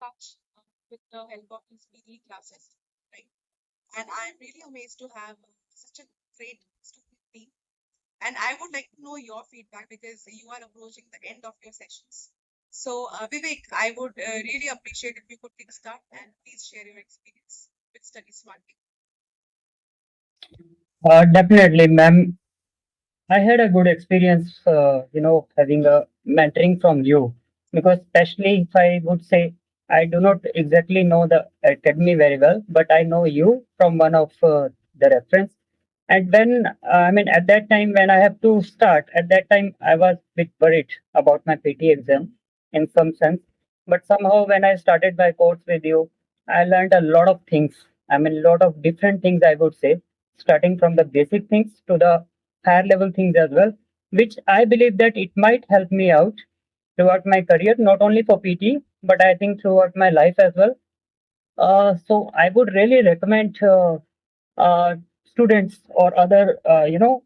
touch with the help of these PE classes, right? And I'm really amazed to have such a great student team. And I would like to know your feedback because you are approaching the end of your sessions. So, Vivek, I would really appreciate if you could take start and please share your experience with Study Smartly. Definitely, ma'am. I had a good experience, having a mentoring from you, because especially if I would say I do not exactly know the academy very well, but I know you from one of the reference. And when at that time when I have to start, at that time I was a bit worried about my PT exam in some sense. But somehow when I started my course with you, I learned a lot of things. A lot of different things I would say, starting from the basic things to the higher level things as well, which I believe that it might help me out throughout my career, not only for PT, but I think throughout my life as well. So I would really recommend students or other,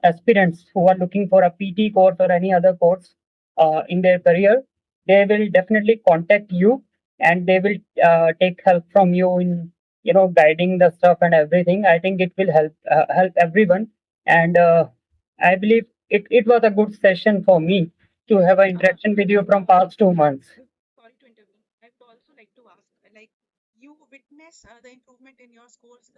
aspirants who are looking for a PT course or any other course in their career. They will definitely contact you, and they will take help from you in guiding the stuff and everything. I think it will help everyone, and I believe it was a good session for me to have an Uh, interaction with you from past 2 months. Sorry to intervene. I would also like to ask, like, you witness the improvement in your scores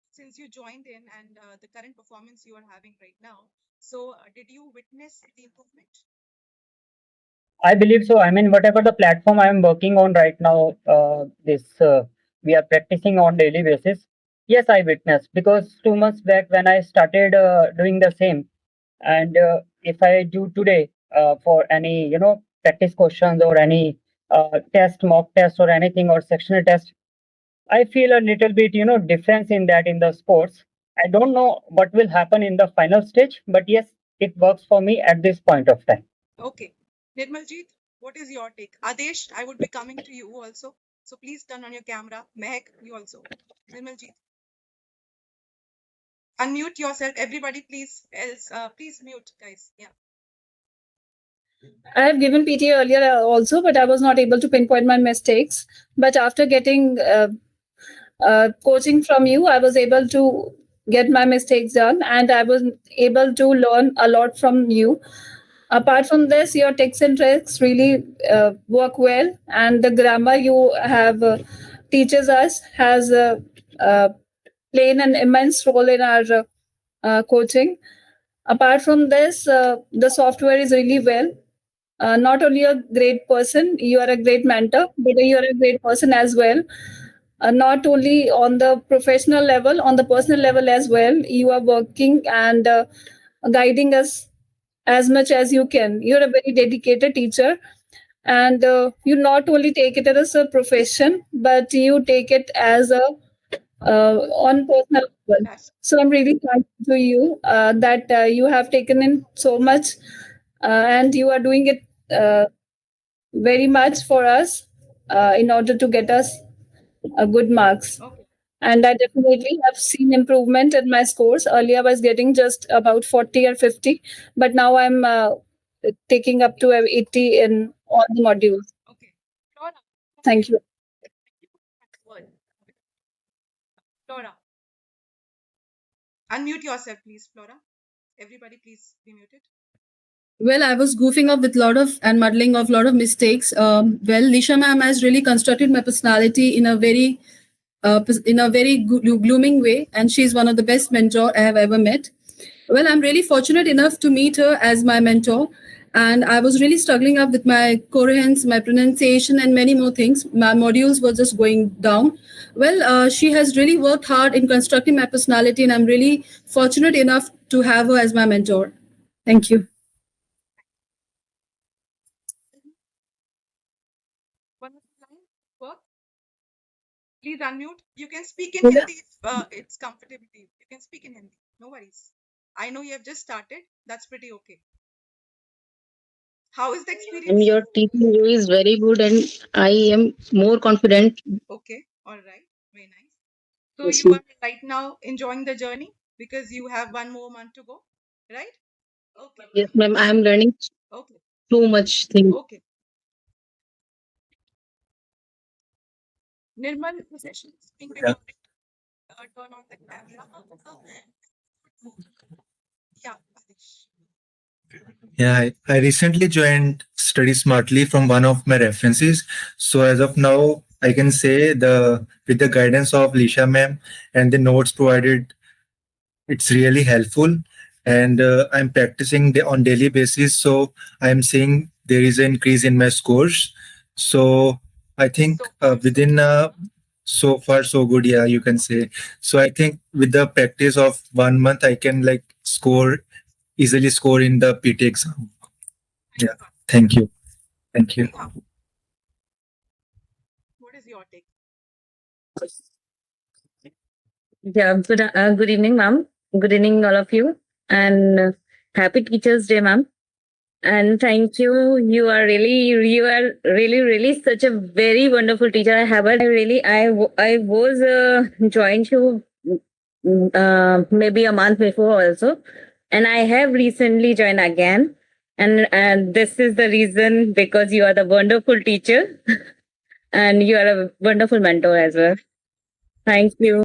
since you joined in and the current performance you are having right now. So, did you witness the improvement? I believe so. Whatever the platform I am working on right now, this we are practicing on daily basis. Yes, I witnessed, because 2 months back when I started doing the same, and if I do today for any practice questions or any test, mock test or anything or sectional test, I feel a little bit difference in that in the sports. I don't know what will happen in the final stage, but yes, it works for me at this point of time. Okay. Nirmaljeet, what is your take? Adesh, I would be coming to you also. So please turn on your camera. Mehak, you also. Nirmaljeet, unmute yourself. Everybody, please. Else, please mute, guys. Yeah. I have given PT earlier also, but I was not able to pinpoint my mistakes. But after getting coaching from you, I was able to get my mistakes done, and I was able to learn a lot from you. Apart from this, your tips and tricks really work well, and the grammar you have teaches us has played an immense role in our coaching. Apart from this, the software is really well. Not only a great person, you are a great mentor, but you are a great person as well. Not only on the professional level, on the personal level as well, you are working and guiding us as much as you can. You're a very dedicated teacher, and you not only take it as a profession, but you take it as a on personal level. Yes. So I'm really thankful to you that you have taken in so much, and you are doing it very much for us in order to get us good marks. Okay. And I definitely have seen improvement in my scores. Earlier, I was getting just about 40 or 50, but now I'm taking up to 80 in all the modules. Okay. Flora, Thank you. word. Flora, unmute yourself, please, Flora. Everybody, please be muted. Well, I was goofing up with a lot of and muddling of a lot of mistakes. Well, Leesha ma'am has really constructed my personality in a very glooming way, and she's one of the best mentor I have ever met. Well, I'm really fortunate enough to meet her as my mentor, and I was really struggling up with my coherence, my pronunciation, and many more things. My modules were just going down. Well, she has really worked hard in constructing my personality, and I'm really fortunate enough to have her as my mentor. Thank you. One more line. Work. Please unmute. You can speak in Hindi if it's comfortable to you. You can speak in Hindi. No worries. I know you have just started. That's pretty okay. How is the And experience? your teaching is very good, and I am more confident. Okay. All right. Very nice. So you are right now enjoying the journey because you have one more month to go, right? Okay. Yes, ma'am, I am learning Okay. too much things. Okay. Nirmal sessions being Yeah. recorded. Turn on the camera. Yeah, Adish. Yeah, I recently joined Study Smartly from one of my references. So as of now, I can say the with the guidance of Leesha ma'am and the notes provided, it's really helpful. And I'm practicing on daily basis. So I'm seeing there is an increase in my scores. So I think So far, so within good. so far so good. Yeah, you can say. So I think with the practice of 1 month, I can like easily score in the PT exam. Nice Yeah. one. Thank you. Thank you. Yeah. What is your take? Yeah, good evening, ma'am. Good evening, all of you, and happy Teachers' Day, ma'am. And thank you. You are really such a very wonderful teacher. I was joined you maybe a month before also, and I have recently joined again. And this is the reason because you are the wonderful teacher, and you are a wonderful mentor as well. Thank you.